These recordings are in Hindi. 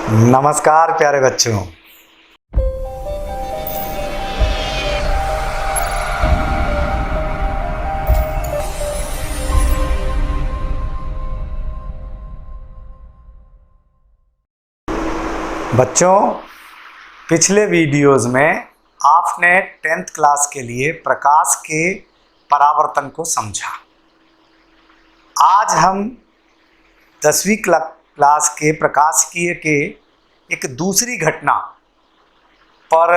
नमस्कार प्यारे बच्चों। पिछले वीडियोस में आपने 10th क्लास के लिए प्रकाश के परावर्तन को समझा। आज हम 10वीं क्लास के प्रकाशिकी के एक दूसरी घटना पर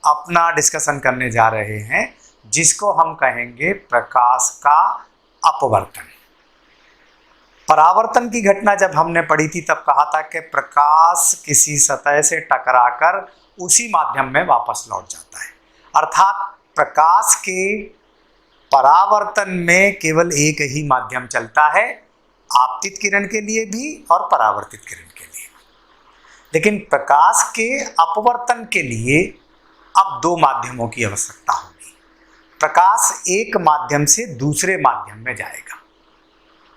अपना डिस्कशन करने जा रहे हैं, जिसको हम कहेंगे प्रकाश का अपवर्तन। परावर्तन की घटना जब हमने पढ़ी थी तब कहा था कि प्रकाश किसी सतह से टकराकर उसी माध्यम में वापस लौट जाता है, अर्थात प्रकाश के परावर्तन में केवल एक ही माध्यम चलता है, आपतित किरण के लिए भी और परावर्तित किरण के लिए। लेकिन प्रकाश के अपवर्तन के लिए अब दो माध्यमों की आवश्यकता होगी। प्रकाश एक माध्यम से दूसरे माध्यम में जाएगा,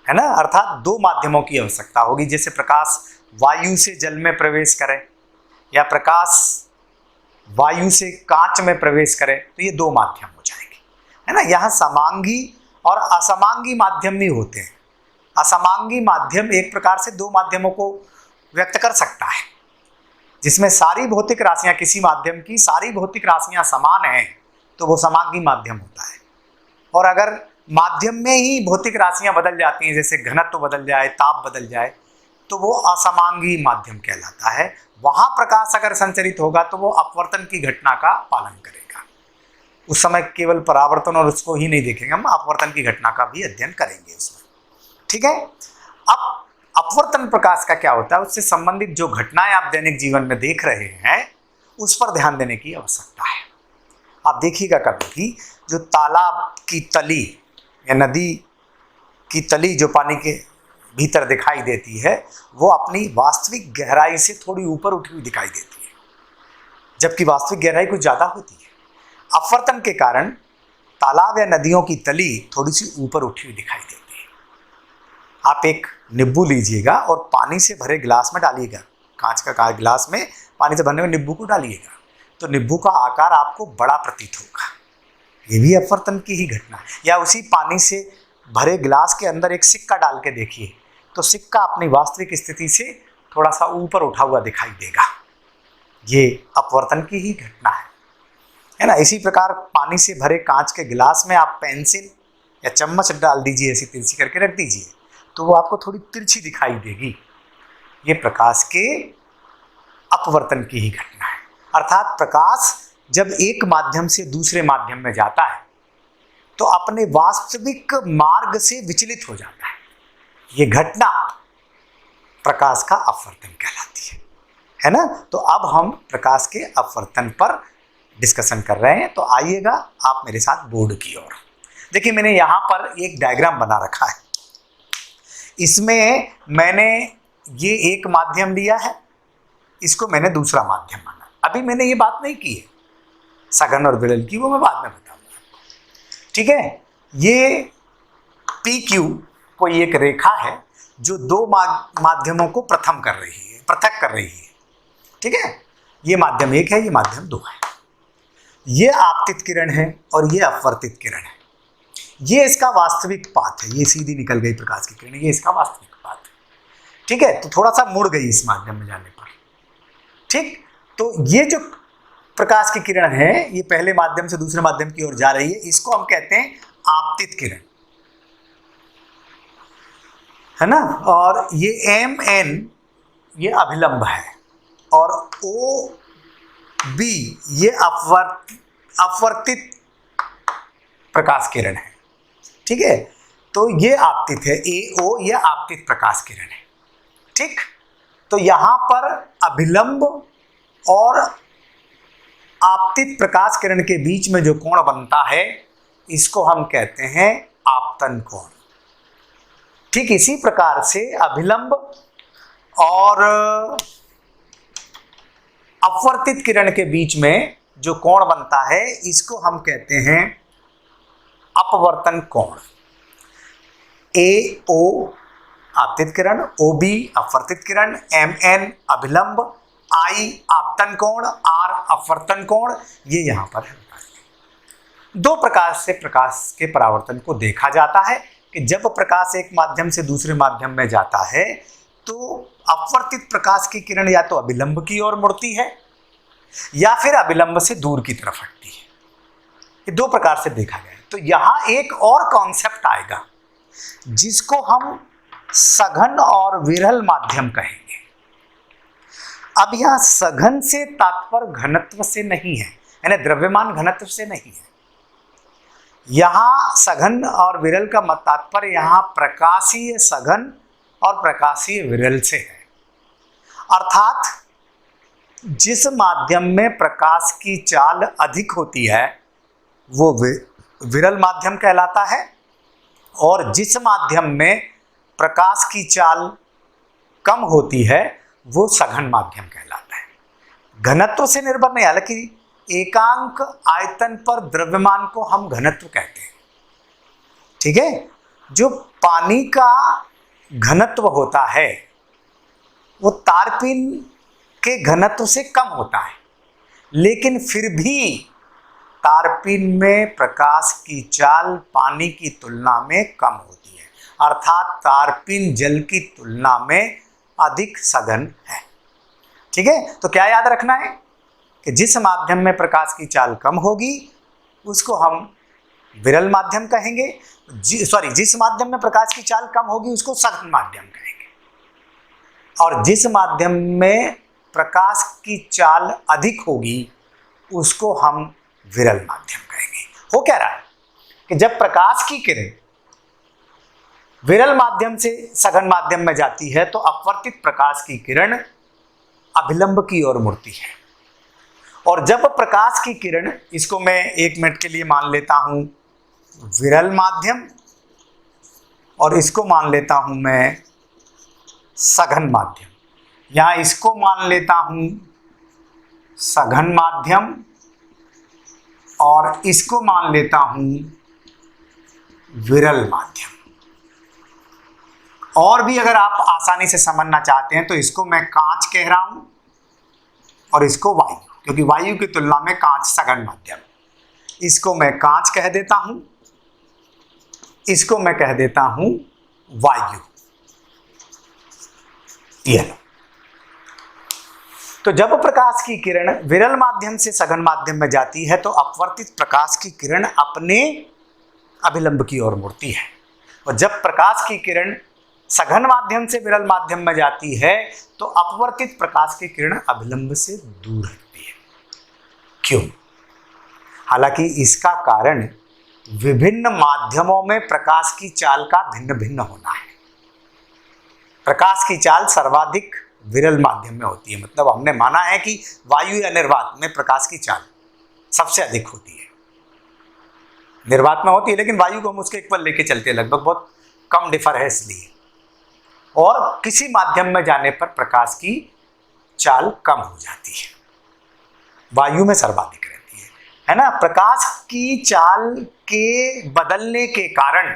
है ना, अर्थात दो माध्यमों की आवश्यकता होगी। जैसे प्रकाश वायु से जल में प्रवेश करे या प्रकाश वायु से कांच में प्रवेश करे, तो ये दो माध्यम हो जाएंगे, है ना। यहाँ समांगी और असमांगी माध्यम भी होते हैं। असमांगी माध्यम एक प्रकार से दो माध्यमों को व्यक्त कर सकता है, जिसमें सारी भौतिक राशियां, किसी माध्यम की सारी भौतिक राशियां समान हैं तो वो समांगी माध्यम होता है। और अगर माध्यम में ही भौतिक राशियां बदल जाती हैं, जैसे घनत्व बदल जाए, ताप बदल जाए, तो वो असमांगी माध्यम कहलाता है। वहां प्रकाश अगर संचरित होगा तो वो अपवर्तन की घटना का पालन करेगा। उस समय केवल परावर्तन और उसको ही नहीं देखेंगे, हम अपवर्तन की घटना का भी अध्ययन करेंगे उसमें, ठीक है। अब अपवर्तन प्रकाश का क्या होता है, उससे संबंधित जो घटनाएं आप दैनिक जीवन में देख रहे हैं उस पर ध्यान देने की आवश्यकता है। आप देखिएगा कभी भी जो तालाब की तली या नदी की तली जो पानी के भीतर दिखाई देती है, वो अपनी वास्तविक गहराई से थोड़ी ऊपर उठी हुई दिखाई देती है, जबकि वास्तविक गहराई कुछ ज़्यादा होती है। अपवर्तन के कारण तालाब या नदियों की तली थोड़ी सी ऊपर उठी हुई दिखाई देती है। आप एक नींबू लीजिएगा और पानी से भरे गिलास में डालिएगा, कांच का गिलास में पानी से भरने में नींबू को डालिएगा, तो नींबू का आकार आपको बड़ा प्रतीत होगा। ये भी अपवर्तन की ही घटना है। या उसी पानी से भरे गिलास के अंदर एक सिक्का डाल के देखिए, तो सिक्का अपनी वास्तविक स्थिति से थोड़ा सा ऊपर उठा हुआ दिखाई देगा। ये अपवर्तन की ही घटना है ना। इसी प्रकार पानी से भरे कांच के गिलास में आप पेंसिल या चम्मच डाल दीजिए, ऐसी तिरछी करके रख दीजिए, तो वो आपको थोड़ी तिरछी दिखाई देगी। ये प्रकाश के अपवर्तन की ही घटना है। अर्थात प्रकाश जब एक माध्यम से दूसरे माध्यम में जाता है तो अपने वास्तविक मार्ग से विचलित हो जाता है। ये घटना प्रकाश का अपवर्तन कहलाती है ना। तो अब हम प्रकाश के अपवर्तन पर डिस्कशन कर रहे हैं, तो आइएगा आप मेरे साथ बोर्ड की ओर। देखिए, मैंने यहाँ पर एक डायग्राम बना रखा है। इसमें मैंने ये एक माध्यम लिया है, इसको मैंने दूसरा माध्यम माना। अभी मैंने ये बात नहीं की है सघन और विरल की, वो मैं बाद में बताऊंगा, ठीक है। ये PQ कोई एक रेखा है जो दो माध्यमों को पृथक कर रही है, ठीक है। ये माध्यम एक है, ये माध्यम दो है। ये आपतित किरण है और ये अपवर्तित किरण है। ये इसका वास्तविक पाथ है, ये सीधी निकल गई प्रकाश की किरण, ये इसका वास्तविक पाथ है, ठीक है। तो थोड़ा सा मुड़ गई इस माध्यम में जाने पर, ठीक। तो ये जो प्रकाश की किरण है, ये पहले माध्यम से दूसरे माध्यम की ओर जा रही है, इसको हम कहते हैं आपतित किरण, है ना। और ये MN ये अभिलंब है और OB ये अपवर्तित प्रकाश किरण है, ठीक है। तो ये आपतित है, AO ये आपतित प्रकाश किरण है, ठीक। तो यहां पर अभिलंब और आपतित प्रकाश किरण के बीच में जो कोण बनता है, इसको हम कहते हैं आपतन कोण। ठीक इसी प्रकार से अभिलंब और अपवर्तित किरण के बीच में जो कोण बनता है, इसको हम कहते हैं अपवर्तन कोण। AO आपतित किरण, OB अपवर्तित किरण, MN अभिलंब, I आपतन कोण, R अपवर्तन कोण, ये यहां पर है। दो प्रकार से प्रकाश के परावर्तन को देखा जाता है कि जब प्रकाश एक माध्यम से दूसरे माध्यम में जाता है तो अपवर्तित प्रकाश की किरण या तो अभिलंब की ओर मुड़ती है या फिर अभिलंब से दूर की तरफ हटती है। ये दो प्रकार से देखा गया है। तो यहां एक और कॉन्सेप्ट आएगा जिसको हम सघन और विरल माध्यम कहेंगे। अब यहां सघन से तात्पर्य घनत्व से नहीं है, यानी द्रव्यमान घनत्व से नहीं है। यहां सघन और विरल का तात्पर्य यहां प्रकाशीय सघन और प्रकाशीय विरल से है। अर्थात जिस माध्यम में प्रकाश की चाल अधिक होती है वो विरल माध्यम कहलाता है, और जिस माध्यम में प्रकाश की चाल कम होती है वो सघन माध्यम कहलाता है। घनत्व से निर्भर नहीं, हालांकि एकांक आयतन पर द्रव्यमान को हम घनत्व कहते हैं। ठीक है, जो पानी का घनत्व होता है वो तारपीन के घनत्व से कम होता है, लेकिन फिर भी तारपीन में प्रकाश की चाल पानी की तुलना में कम होती है, अर्थात तारपीन जल की तुलना में अधिक सघन है। ठीक है, तो क्या याद रखना है कि जिस माध्यम में प्रकाश की चाल कम होगी उसको हम विरल माध्यम कहेंगे, जिस माध्यम में प्रकाश की चाल कम होगी उसको सघन माध्यम कहेंगे, और जिस माध्यम में प्रकाश की चाल अधिक होगी उसको हम विरल माध्यम कहेंगे। हो क्या रहा है कि जब प्रकाश की किरण विरल माध्यम से सघन माध्यम में जाती है तो अपवर्तित प्रकाश की किरण अभिलंब की ओर मुड़ती है, और जब प्रकाश की किरण, इसको मैं 1 मिनट के लिए मान लेता हूं विरल माध्यम और इसको मान लेता हूं मैं सघन माध्यम, यहां इसको मान लेता हूं सघन माध्यम और इसको मान लेता हूं विरल माध्यम। और भी अगर आप आसानी से समझना चाहते हैं तो इसको मैं कांच कह रहा हूं और इसको वायु, क्योंकि वायु की तुलना में कांच सघन माध्यम, इसको मैं कांच कह देता हूं, इसको मैं कह देता हूं वायु। यह तो जब प्रकाश की किरण विरल माध्यम से सघन माध्यम में जाती है तो अपवर्तित प्रकाश की किरण अपने अभिलंब की ओर मुड़ती है, और जब प्रकाश की किरण सघन माध्यम से विरल माध्यम में जाती है तो अपवर्तित प्रकाश की किरण अभिलंब से दूर हटती है। क्यों? हालांकि इसका कारण विभिन्न माध्यमों में प्रकाश की चाल का भिन्न भिन्न होना है। प्रकाश की चाल सर्वाधिक विरल माध्यम में होती है, मतलब हमने माना है कि वायु या निर्वात में प्रकाश की चाल सबसे अधिक होती है। निर्वात में होती है लेकिन वायु को हम उसके इक्वल लेके चलते हैं, लगभग बहुत कम डिफर है इसलिए, और किसी माध्यम में जाने पर प्रकाश की चाल कम हो जाती है, वायु में सर्वाधिक रहती है ना। प्रकाश की चाल के बदलने के कारण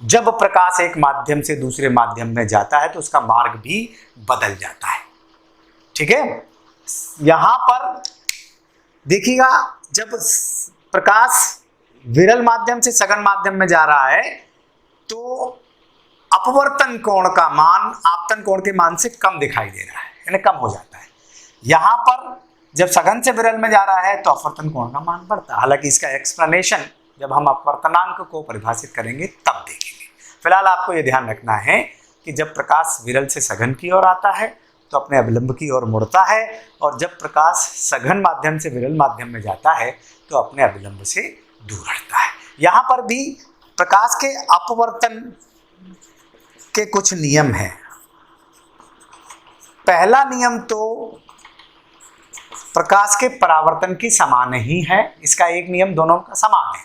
जब प्रकाश एक माध्यम से दूसरे माध्यम में जाता है तो उसका मार्ग भी बदल जाता है। ठीक है, यहां पर देखिएगा, जब प्रकाश विरल माध्यम से सघन माध्यम में जा रहा है तो अपवर्तन कोण का मान आपतन कोण के मान से कम दिखाई दे रहा है, यानी कम हो जाता है। यहां पर जब सघन से विरल में जा रहा है तो अपवर्तन कोण का मान बढ़ता है। हालांकि इसका एक्सप्लेनेशन जब हम अपवर्तनांक को परिभाषित करेंगे तब देखेंगे। फिलहाल आपको यह ध्यान रखना है कि जब प्रकाश विरल से सघन की ओर आता है तो अपने अभिलंब की ओर मुड़ता है, और जब प्रकाश सघन माध्यम से विरल माध्यम में जाता है तो अपने अभिलंब से दूर हटता है। यहाँ पर भी प्रकाश के अपवर्तन के कुछ नियम हैं। पहला नियम तो प्रकाश के परावर्तन की समान ही है, इसका एक नियम दोनों का समान है।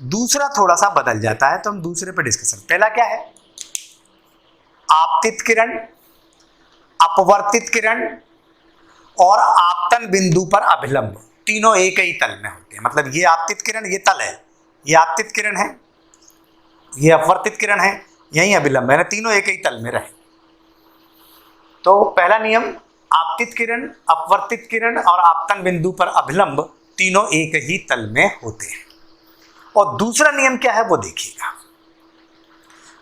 दूसरा थोड़ा सा बदल जाता है तो हम दूसरे पर डिस्कशन। पहला क्या है? आपतित किरण, अपवर्तित किरण और आपतन बिंदु पर अभिलंब, तीनों एक ही तल में होते हैं। मतलब ये आपतित किरण, ये तल है, ये आपतित किरण है, ये अपवर्तित किरण है, यही अभिलंब है ना, तीनों एक ही तल में रहे। तो पहला नियम, आपतित किरण, अपवर्तित किरण और आपतन बिंदु पर अभिलंब तीनों एक ही तल में होते हैं। और दूसरा नियम क्या है वो देखिएगा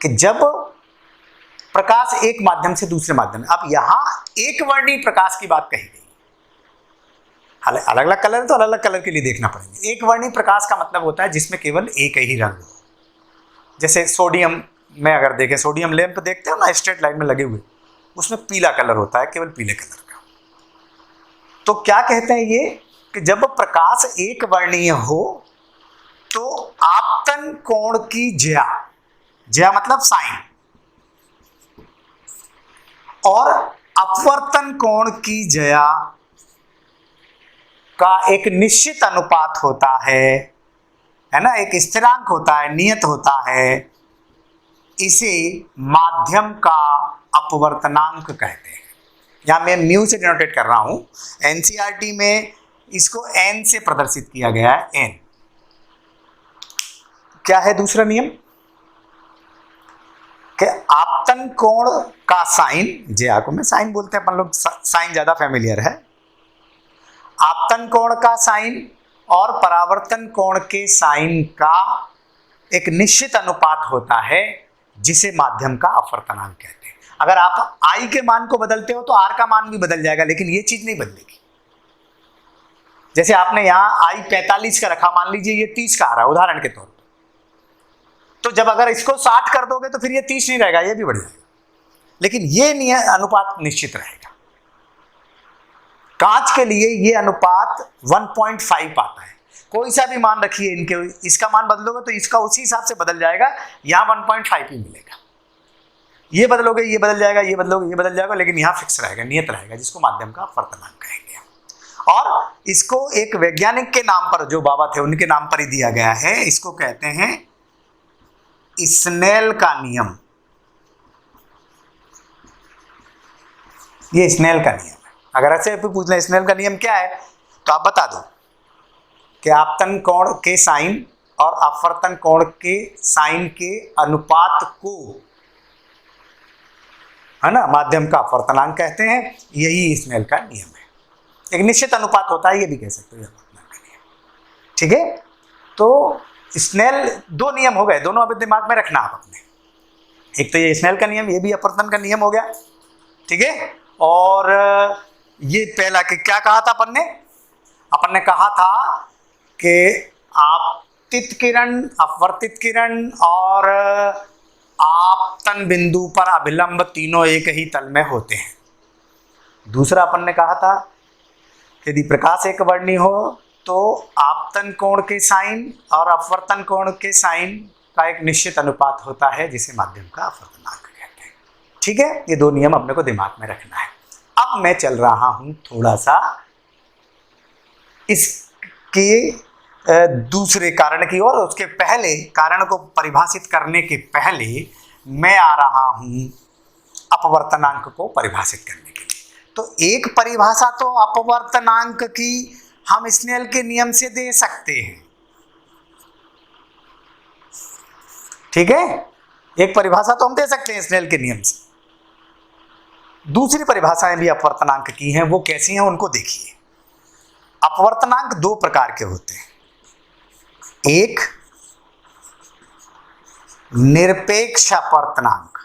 कि जब प्रकाश एक माध्यम से दूसरे माध्यम में, अब यहां एक वर्णी प्रकाश की बात कही गई, अलग अलग कलर है तो अलग अलग कलर के लिए देखना पड़ेगा। एक वर्णी प्रकाश का मतलब होता है जिसमें केवल एक ही रंग हो। जैसे सोडियम में अगर देखें, सोडियम लैंप देखते हो ना स्ट्रेट लाइन में लगे हुए, उसमें पीला कलर होता है, केवल पीले कलर का। तो क्या कहते हैं ये कि जब प्रकाश एक वर्णीय हो तो आपतन कोण की ज्या, ज्या मतलब साइन, और अपवर्तन कोण की ज्या का एक निश्चित अनुपात होता है ना, एक स्थिरांक होता है, नियत होता है, इसे माध्यम का अपवर्तनांक कहते हैं। यहां मैं म्यू से डिनोटेट कर रहा हूं, एनसीईआरटी में इसको एन से प्रदर्शित किया गया है, एन। क्या है दूसरा नियम कि आपतन कोण का साइन, ज्या को में साइन बोलते हैं अपन लोग, साइन ज्यादा फेमिलियर है, आपतन कोण का साइन और परावर्तन कोण के साइन का एक निश्चित अनुपात होता है जिसे माध्यम का अपवर्तनांक कहते हैं। अगर आप आई के मान को बदलते हो तो आर का मान भी बदल जाएगा, लेकिन ये चीज नहीं बदलेगी। जैसे आपने यहां आई 45 का रखा, मान लीजिए ये 30 का आ रहा है उदाहरण के तौर पर, तो जब अगर इसको 60 कर दोगे तो फिर ये 30 नहीं रहेगा, ये भी बढ़ जाएगा, लेकिन ये अनुपात निश्चित रहेगा। कांच के लिए ये अनुपात 1.5 आता है। कोई सा भी मान रखिए इनके, इसका मान बदलोगे तो इसका उसी हिसाब से बदल जाएगा, यहां 1.5 ही मिलेगा। ये बदलोगे ये बदल जाएगा, ये बदलोगे ये बदल जाएगा, लेकिन यहां फिक्स रहेगा, नियत रहेगा, जिसको माध्यम का अपवर्तनांक कहेंगे। और इसको एक वैज्ञानिक के नाम पर, जो बाबा थे उनके नाम पर ही दिया गया है, इसको कहते हैं स्नेल का नियम। ये स्नेल का नियम है। अगर ऐसे पूछ लें स्नेल का नियम क्या है तो आप बता दो कि आपतन कोण के साइन और अपवर्तन कोण के साइन के अनुपात को, है ना, माध्यम का अपवर्तनांक कहते हैं। यही स्नेल का नियम है। एक निश्चित अनुपात होता है, ये भी कह सकते हो अपवर्तनांक का नियम। ठीक है, तो स्नेल, दो नियम हो गए, दोनों अभी दिमाग में रखना आप अपने। एक तो ये स्नेल का नियम, ये भी अपवर्तन का नियम हो गया। ठीक है, और ये पहला कि क्या कहा था अपन ने कहा था कि आपतित किरण, अपवर्तित किरण और आपतन बिंदु पर अभिलंब तीनों एक ही तल में होते हैं। दूसरा अपन ने कहा था यदि प्रकाश एक वर्णी हो तो आपतन कोण के साइन और अपवर्तन कोण के साइन का एक निश्चित अनुपात होता है जिसे माध्यम का अपवर्तनांक कहते हैं। ठीक है, ये दो नियम अपने को दिमाग में रखना है। अब मैं चल रहा हूं थोड़ा सा इसके दूसरे कारण की ओर। उसके पहले, कारण को परिभाषित करने के पहले मैं आ रहा हूं अपवर्तनांक को परिभाषित करने के लिए। तो एक परिभाषा तो अपवर्तनांक की हम स्नेल के नियम से दे सकते हैं। ठीक है, एक परिभाषा तो हम दे सकते हैं स्नेल के नियम से। दूसरी परिभाषाएं भी अपवर्तनांक की हैं, वो कैसी हैं उनको देखिए। अपवर्तनांक दो प्रकार के होते हैं, एक निरपेक्ष अपवर्तनांक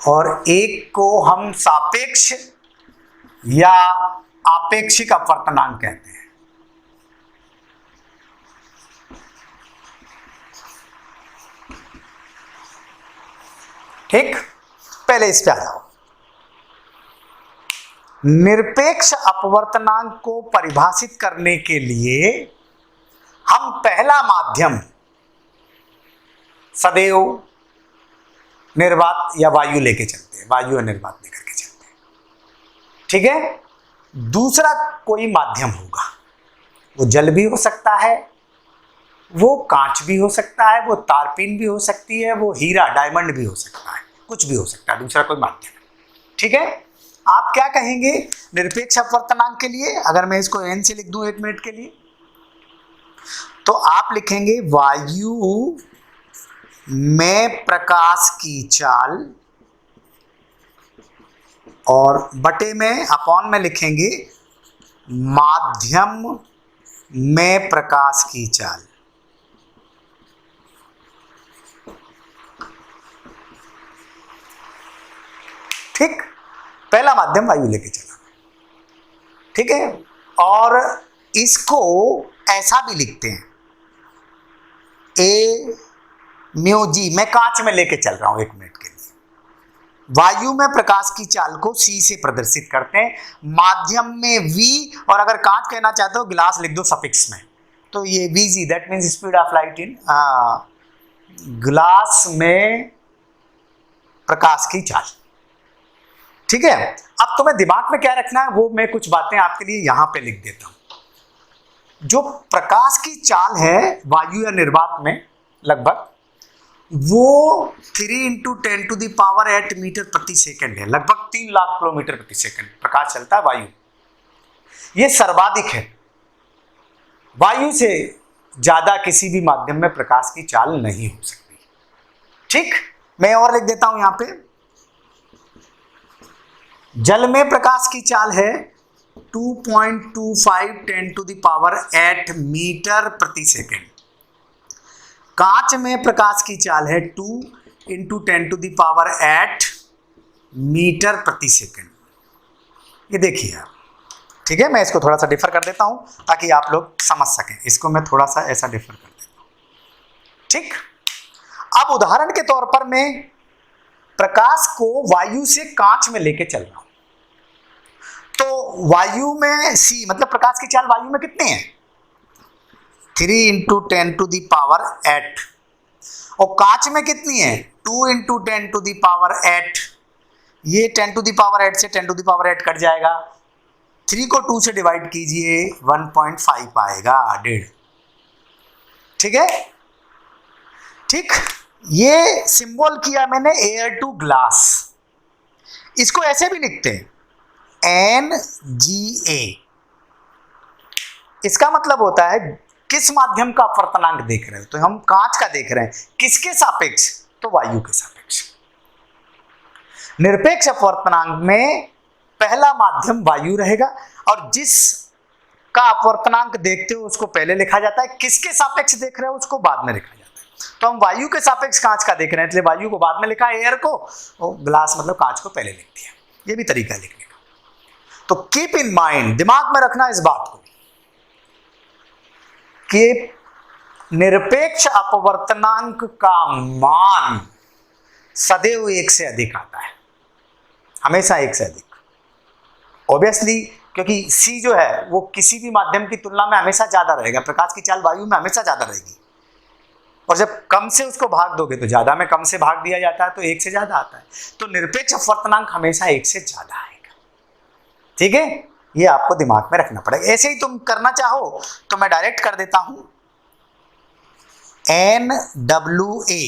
और एक को हम सापेक्ष या आपेक्षिक अपवर्तनांक कहते हैं। ठीक, पहले इस पे आ जाओ। निरपेक्ष अपवर्तनांक को परिभाषित करने के लिए हम पहला माध्यम सदैव निर्वात या वायु लेके चलते हैं, वायु और निर्वात लेकर के चलते हैं। ठीक है, दूसरा कोई माध्यम होगा, वो जल भी हो सकता है, वो कांच भी हो सकता है, वो तारपीन भी हो सकती है, वो हीरा डायमंड भी हो सकता है, कुछ भी हो सकता है, दूसरा कोई माध्यम। ठीक है, आप क्या कहेंगे निरपेक्ष अपवर्तनांक के लिए? अगर मैं इसको n से लिख दूं 1 मिनट के लिए, तो आप लिखेंगे वायु में प्रकाश की चाल, और बटे में अपॉन में लिखेंगे माध्यम में प्रकाश की चाल। ठीक, पहला माध्यम वायु लेके चला। ठीक है, और इसको ऐसा भी लिखते हैं ए म्यू जी। मैं कांच में लेके चल रहा हूं 1 मिनट के लिए। वायु में प्रकाश की चाल को C से प्रदर्शित करते हैं, माध्यम में V, और अगर कांच कहना चाहते हो गिलास लिख दो सफिक्स में, तो ये VG, that means speed of light in glass में प्रकाश की चाल। ठीक है, अब तुम्हें दिमाग में क्या रखना है वो मैं कुछ बातें आपके लिए यहां पे लिख देता हूं। जो प्रकाश की चाल है वायु या निर्वात में लगभग वो 3 × 10⁸ मीटर प्रति सेकंड है। लगभग 3 लाख किलोमीटर प्रति सेकंड प्रकाश चलता है वायु। ये सर्वाधिक है, वायु से ज्यादा किसी भी माध्यम में प्रकाश की चाल नहीं हो सकती। ठीक, मैं और लिख देता हूं यहां पे, जल में प्रकाश की चाल है 2.25 10⁸ मीटर प्रति सेकंड। कांच में प्रकाश की चाल है 2 × 10⁸ मीटर प्रति सेकंड। ये देखिए आप। ठीक है, मैं इसको थोड़ा सा डिफर कर देता हूं ताकि आप लोग समझ सकें। इसको मैं थोड़ा सा ऐसा डिफर कर देता हूं। ठीक, अब उदाहरण के तौर पर मैं प्रकाश को वायु से कांच में लेके चल रहा हूं, तो वायु में C मतलब प्रकाश की चाल वायु में कितनी है 3 × 10⁸, और कांच में कितनी है 2 × 10⁸। ये 10⁸ से 10⁸ कट जाएगा, 3 को 2 से डिवाइड कीजिए 1.5 आएगा, 1.5। ठीक है, ठीक, ये सिंबल किया मैंने एयर टू ग्लास। इसको ऐसे भी लिखते हैं NGA। इसका मतलब होता है किस माध्यम का अपवर्तनांक देख रहे हो, तो हम कांच का देख रहे हैं, किसके सापेक्ष, तो वायु के सापेक्ष। निरपेक्ष अपवर्तनांक में पहला माध्यम वायु रहेगा, और जिस का अपवर्तनांक देखते हो उसको पहले लिखा जाता है, किसके सापेक्ष देख रहे हो उसको बाद में लिखा जाता है। तो हम वायु के सापेक्ष कांच का देख रहे हैं, इसलिए वायु को बाद में लिखा, एयर को, और ग्लास मतलब कांच को पहले लिख दिया। ये भी तरीका लिखने का। तो कीप इन माइंड, दिमाग में रखना इस बात को कि निरपेक्ष अपवर्तनांक का मान सदैव 1 से अधिक आता है, हमेशा 1 से अधिक। ऑब्वियसली, क्योंकि C जो है वो किसी भी माध्यम की तुलना में हमेशा ज्यादा रहेगा। प्रकाश की चाल वायु में हमेशा ज्यादा रहेगी, और जब कम से उसको भाग दोगे तो ज्यादा में कम से भाग दिया जाता है, तो 1 से ज्यादा आता है। तो निरपेक्ष अपवर्तनांक हमेशा 1 से ज्यादा आएगा। ठीक है, ये आपको दिमाग में रखना पड़ेगा। ऐसे ही तुम करना चाहो तो मैं डायरेक्ट कर देता हूं NWA,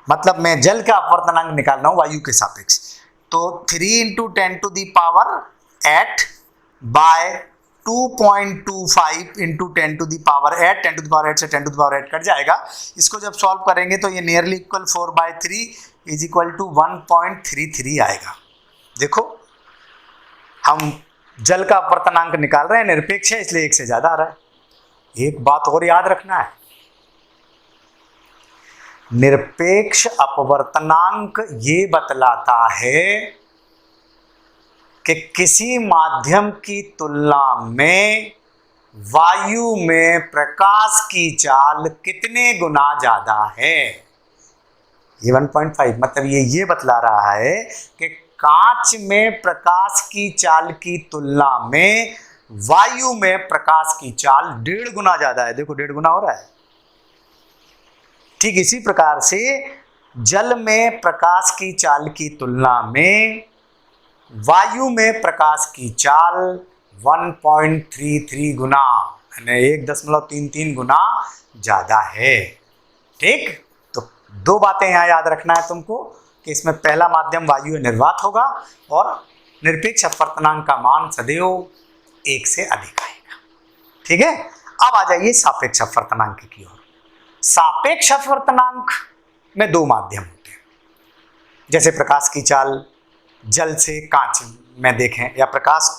मतलब मैं जल का अपवर्तनांक निकाल रहा हूं वायु के सापेक्ष, तो 3 × 10⁸ बाय 2.25 × 10⁸ 10⁸ से 10⁸ कट जाएगा। इसको जब सॉल्व करेंगे तो ये नियरली इक्वल 4/3 = 1.33 आएगा। देखो, हम जल का अपवर्तनांक निकाल रहे हैं, निरपेक्ष है इसलिए 1 से ज्यादा आ रहा है। एक बात और याद रखना है, निरपेक्ष अपवर्तनांक ये बतलाता है कि किसी माध्यम की तुलना में वायु में प्रकाश की चाल कितने गुना ज्यादा है। ये 1.5 मतलब ये बतला रहा है कि कांच में प्रकाश की चाल की तुलना में वायु में प्रकाश की चाल 1.5 गुना ज्यादा है। देखो 1.5 गुना हो रहा है। ठीक इसी प्रकार से जल में प्रकाश की चाल की तुलना में वायु में प्रकाश की चाल 1.33 गुना यानी 1.33 गुना ज्यादा है। ठीक, तो 2 बातें यहाँ याद रखना है तुमको कि इसमें पहला माध्यम वायु निर्वात होगा और निरपेक्ष अपवर्तनांक का मान सदैव 1 से अधिक आएगा। ठीक है, अब आ जाइए सापेक्ष अपवर्तनांक की ओर। सापेक्ष अपवर्तनांक में दो माध्यम होते हैं, जैसे प्रकाश की चाल जल से कांच में देखें, या प्रकाश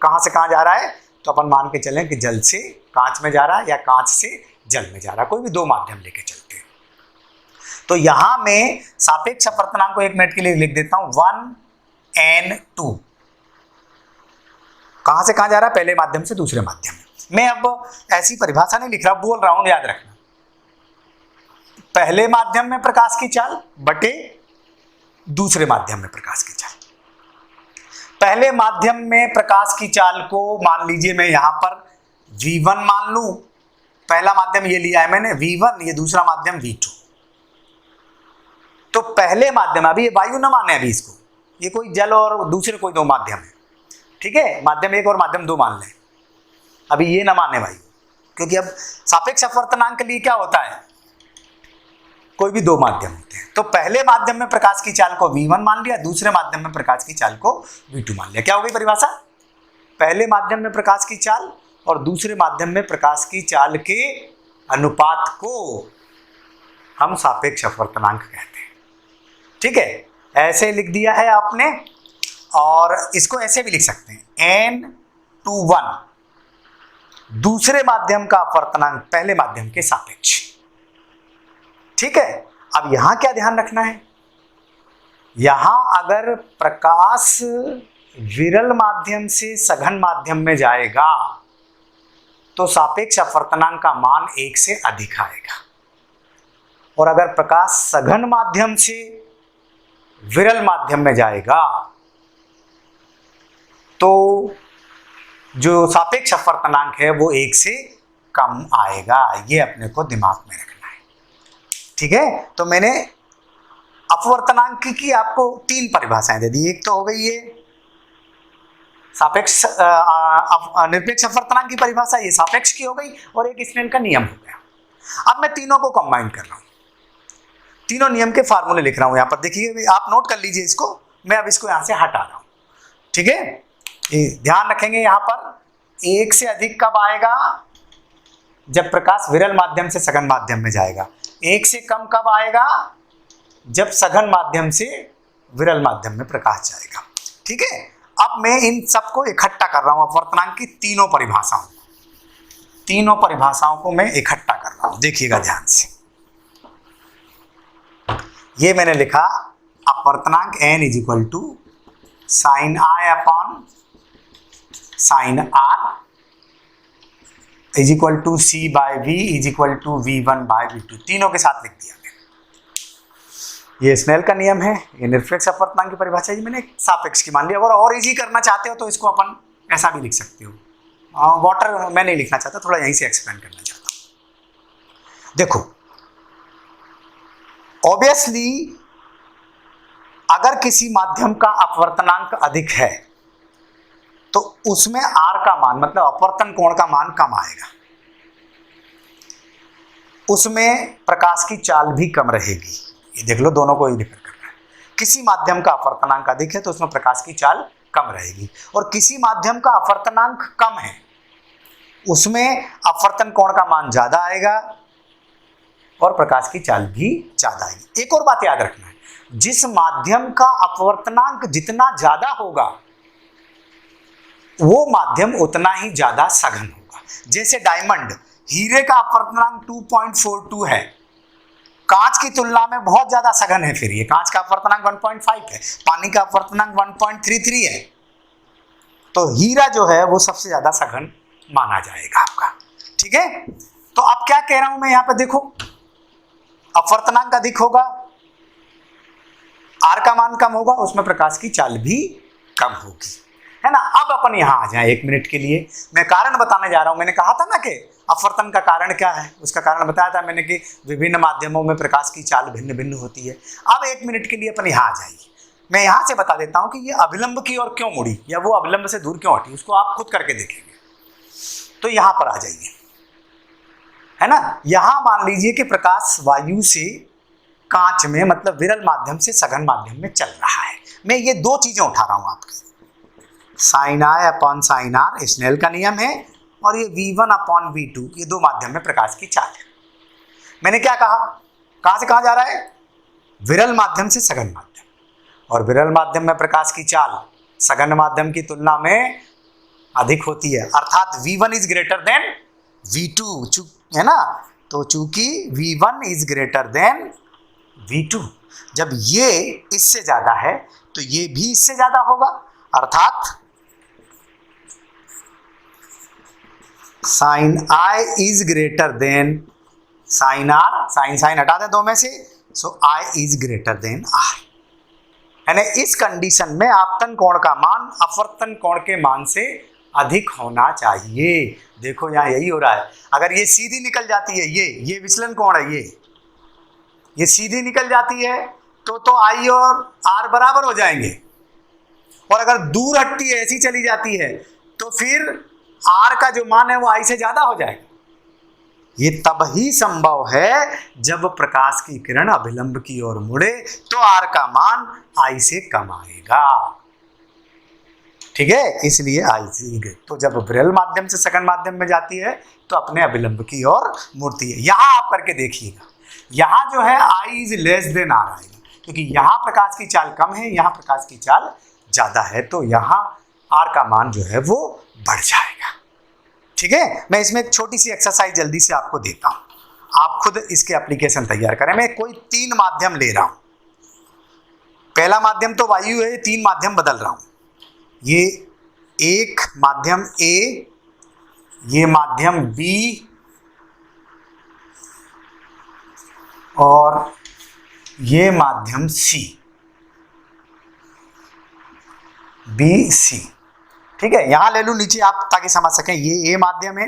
कहां से कहां जा रहा है, तो अपन मान के चलें कि जल से कांच में जा रहा है या कांच से जल में जा रहा है, कोई भी दो माध्यम लेके चलते हैं। तो यहां मैं सापेक्ष अपवर्तनांक को 1 मिनट के लिए लिख देता हूं 1n2। कहां से कहां जा रहा है, पहले माध्यम से दूसरे माध्यम में। मैं अब ऐसी परिभाषा नहीं लिख रहा, बोल रहा हूं, याद रखना। पहले माध्यम में प्रकाश की चाल बटे दूसरे माध्यम में प्रकाश की चाल। पहले माध्यम में प्रकाश की चाल को मान लीजिए मैं यहां पर v1 मान लूं, पहला माध्यम ये लिया है मैंने v1, ये दूसरा माध्यम v2। तो पहले माध्यम, अभी ये वायु न माने, अभी इसको, ये कोई जल और दूसरे कोई दो माध्यम है, ठीक है, माध्यम 1 और माध्यम 2 मान लें, अभी ये न माने वायु, क्योंकि अब सापेक्ष अपवर्तनांक के लिए क्या होता है, कोई भी दो माध्यम होते हैं। तो पहले माध्यम में प्रकाश की चाल को v1 मान लिया, दूसरे माध्यम में प्रकाश की चाल को v2 मान लिया। क्या हो गई परिभाषा, पहले माध्यम में प्रकाश की चाल और दूसरे माध्यम में प्रकाश की चाल के अनुपात को हम सापेक्ष अपवर्तनांक कहते हैं, ठीक है। ऐसे लिख दिया है आपने, और इसको ऐसे भी लिख सकते हैं n/1 दूसरे माध्यम का अपवर्तनांक पहले माध्यम के सापेक्ष, ठीक है। अब यहां क्या ध्यान रखना है, यहां अगर प्रकाश विरल माध्यम से सघन माध्यम में जाएगा तो सापेक्ष अपवर्तनांक का मान 1 से अधिक आएगा, और अगर प्रकाश सघन माध्यम से विरल माध्यम में जाएगा तो जो सापेक्ष अपवर्तनांक है वो 1 से कम आएगा। ये अपने को दिमाग में रखना है, ठीक है। तो मैंने अपवर्तनांक की आपको 3 परिभाषाएं दे दी। एक तो हो गई ये सापेक्ष निरपेक्ष अपवर्तनांक की परिभाषा, ये सापेक्ष की हो गई, और एक स्नेल का नियम हो गया। अब मैं तीनों को कंबाइन कर रहा हूं, तीनों नियम के फार्मूले लिख रहा हूं। यहां पर देखिए, आप नोट कर लीजिए इसको, मैं अब इसको यहां से हटा रहा हूं, ठीक है। ध्यान रखेंगे यहां पर 1 से अधिक कब आएगा, जब प्रकाश विरल माध्यम से सघन माध्यम में जाएगा। 1 से कम कब आएगा, जब सघन माध्यम से विरल माध्यम में प्रकाश जाएगा, ठीक है। अब मैं इन सबको इकट्ठा कर रहा हूं, अपवर्तनांक की तीनों परिभाषाओं को मैं इकट्ठा कर रहा हूं, देखिएगा ध्यान से। ये मैंने लिखा अपवर्तनांक n = sin I upon sin R = C/V = V1/V2, तीनों के साथ लिख दिया मैंने। ये स्नेल का नियम है, ये निरपेक्ष अपवर्तनांक की परिभाषा है, मैंने सापेक्ष की मान लिया। अगर और इजी करना चाहते हो तो इसको अपन ऐसा भी लिख सकते हो। वाटर मैं नहीं लिखना चाहता, थोड़ा यहीं से एक्सप्लेन करना चाहता हूं। देखो, ऑब्वियसली अगर किसी माध्यम का अपवर्तनांक अधिक है तो उसमें R का मान, मतलब अपवर्तन कोण का मान कम आएगा, उसमें प्रकाश की चाल भी कम रहेगी। ये देख लो, दोनों को ही डिफर करना है। किसी माध्यम का अपवर्तनांक अधिक है तो उसमें प्रकाश की चाल कम रहेगी, और किसी माध्यम का अपवर्तनांक कम है उसमें अपवर्तन कोण का मान ज्यादा आएगा और प्रकाश की चाल भी ज्यादा आएगी। एक और बात याद रखना है, जिस माध्यम का अपवर्तनांक जितना ज्यादा होगा वो माध्यम उतना ही ज्यादा सघन होगा। जैसे डायमंड, हीरे का अपवर्तनांक 2.42 है, कांच की तुलना में बहुत ज्यादा सघन है। फिर ये कांच का अपवर्तनांक 1.5 है, पानी का अपवर्तनांक 1.33 है, तो हीरा जो है वो सबसे ज्यादा सघन माना जाएगा आपका, ठीक है। तो अब क्या कह रहा हूं मैं यहां पर, देखो अपवर्तनांक अधिक होगा, R का मान कम होगा, उसमें प्रकाश की चाल भी कम होगी, है ना। अब अपन यहां आ जाए 1 मिनट के लिए, मैं कारण बताने जा रहा हूं। मैंने कहा था ना कि अपवर्तन का कारण क्या है, उसका कारण बताया था मैंने कि विभिन्न माध्यमों में प्रकाश की चाल भिन्न भिन्न होती है। अब 1 मिनट के लिए अपन यहां आ जाइए, मैं यहां से बता देता हूं कि ये अभिलंब की ओर क्यों मुड़ी या वो अभिलंब से दूर क्यों हटी, उसको आप खुद करके देखेंगे। तो यहां पर आ जाइए, है ना। यहां मान लीजिए कि प्रकाश वायु से कांच में, मतलब विरल माध्यम से सघन माध्यम में चल रहा है। मैं ये दो चीजें उठा रहा हूं आपकी, sin I upon sin R Snell का नियम है, और ये v1/v2, ये दो माध्यम में प्रकाश की चाल है। मैंने क्या कहा, कहां से कहां जा रहा है, विरल माध्यम से सघन माध्यम, और विरल माध्यम में प्रकाश की चाल सघन माध्यम की तुलना में अधिक होती है, अर्थात v1 is greater then v2, है ना। तो चूंकि v1 is greater then v2, जब ये इससे ज्यादा है तो ये भी इससे ज्यादा होगा, अर्थात sine I is greater than sine R, sine हटा दें दो में से, so I is greater than R। यानी इस कंडीशन में आपतन कोण का मान अपवर्तन कोण के मान से अधिक होना चाहिए। देखो यहाँ यही हो रहा है, अगर ये सीधी निकल जाती है, ये विचलन कोण है, ये सीधी निकल जाती है तो I और R बराबर हो जाएंगे, और अगर दूर हटती है, ऐसी चली जाती है, तो फिर R का जो मान है वो I से ज्यादा हो जाएगा। ये तब ही संभव है जब प्रकाश की किरण अभिलंब की ओर मुड़े तो R का मान I से कम आएगा, ठीक है। इसलिए I से, तो जब विरल माध्यम से सघन माध्यम में जाती है तो अपने अभिलंब की ओर मुड़ती है। यहां आप करके देखिएगा, यहां जो है I is less than R आएगा, क्योंकि यहां प्रकाश की चाल कम है, यहां प्रकाश की चाल ज्यादा है, तो यहां R का मान जो है वो बढ़ जाएगा, ठीक है। मैं इसमें एक छोटी सी एक्सरसाइज जल्दी से आपको देता हूं, आप खुद इसके एप्लीकेशन तैयार करें। मैं कोई 3 माध्यम ले रहा हूं, पहला माध्यम तो वायु है, 3 माध्यम बदल रहा हूं। ये एक माध्यम A, ये माध्यम B और ये माध्यम C, BC, ठीक है। यहां ले लूं नीचे आप ताकि समझ सकें, ये A माध्यम है,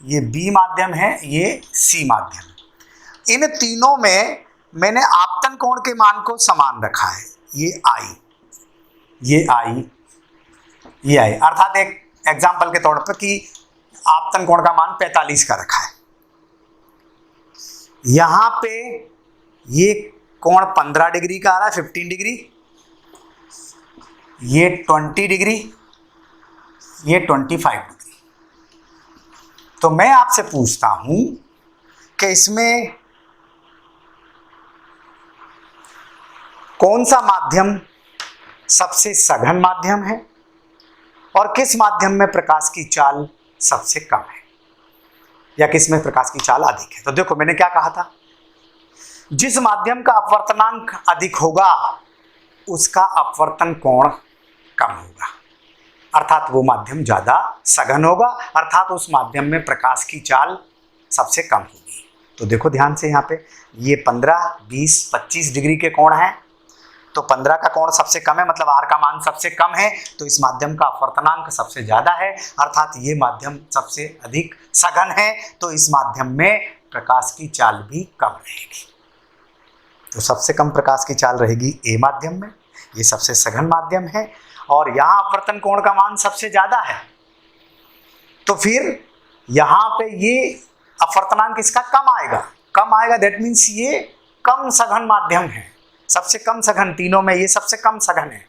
ये B माध्यम है, ये C माध्यम है। इन तीनों में मैंने आपतन कोण के मान को समान रखा है, ये I, ये I, ये I, अर्थात एक एग्जाम्पल के तौर पर कि आपतन कोण का मान 45 का रखा है। यहां पे ये कोण 15 डिग्री का आ रहा है, 15 डिग्री, ये 20 डिग्री, ये 25 डिग्री। तो मैं आपसे पूछता हूं कि इसमें कौन सा माध्यम सबसे सघन माध्यम है और किस माध्यम में प्रकाश की चाल सबसे कम है, या किस में प्रकाश की चाल अधिक है। तो देखो मैंने क्या कहा था, जिस माध्यम का अपवर्तनांक अधिक होगा उसका अपवर्तन कोण कम होगा, अर्थात वो माध्यम ज्यादा सघन होगा, अर्थात उस माध्यम में प्रकाश की चाल सबसे कम होगी। तो देखो ध्यान से, यहाँ पे ये 15, 20, 25 डिग्री के कोण हैं, तो 15 का कोण सबसे कम है, मतलब R का मान सबसे कम है, तो इस माध्यम का अपवर्तनांक सबसे ज्यादा है, अर्थात ये माध्यम सबसे अधिक सघन है, तो इस माध्यम में प्रकाश की चाल भी कम रहेगी। तो सबसे कम प्रकाश की चाल रहेगी A माध्यम में, ये सबसे सघन माध्यम है, और यहाँ अपवर्तन कोण का मान सबसे ज्यादा है, तो फिर यहाँ पे ये अपवर्तनांक इसका कम आएगा, दैट मीन्स ये कम सघन माध्यम है, सबसे कम सघन, तीनों में ये सबसे कम सघन है,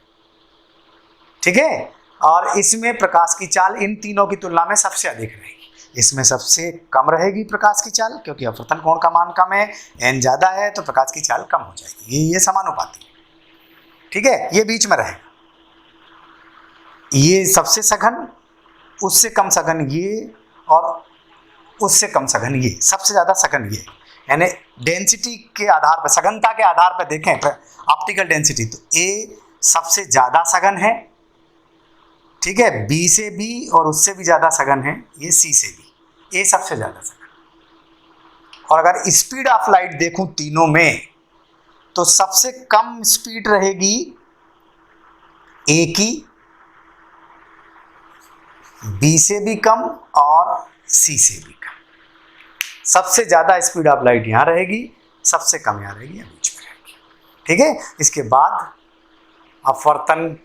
ठीक है। और इसमें प्रकाश की चाल इन तीनों की तुलना में सबसे अधिक रहेगी, इसमें सबसे कम रहेगी प्रकाश की चाल, क्योंकि अपवर्तन कोण का मान कम है, n ज्यादा है, तो प्रकाश की चाल कम हो जाएगी। ये समानुपाती है, ठीक है। ये बीच में रहेगा, ये सबसे सघन, उससे कम सघन ये, और उससे कम सघन ये, सबसे ज्यादा सघन ये, यानी डेंसिटी के आधार पर, सघनता के आधार पर देखें ऑप्टिकल डेंसिटी, तो A सबसे ज्यादा सघन है, ठीक है, B से B और उससे भी ज्यादा सघन है ये C से B, A सबसे ज्यादा सघन। और अगर स्पीड ऑफ लाइट देखूं तीनों में, तो सबसे कम स्पीड रहेगी A की, B से भी कम और C से भी कम। सबसे ज्यादा स्पीड ऑफ लाइट यहाँ रहेगी, सबसे कम यहाँ रहेगी, या बीच में रहेगी, ठीक है। इसके बाद अपवर्तन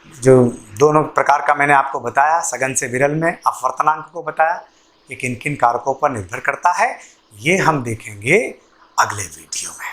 जो दोनों प्रकार का मैंने आपको बताया, सघन से विरल में अपवर्तनांक को बताया, ये किन किन कारकों पर निर्भर करता है, ये हम देखेंगे अगले वीडियो में।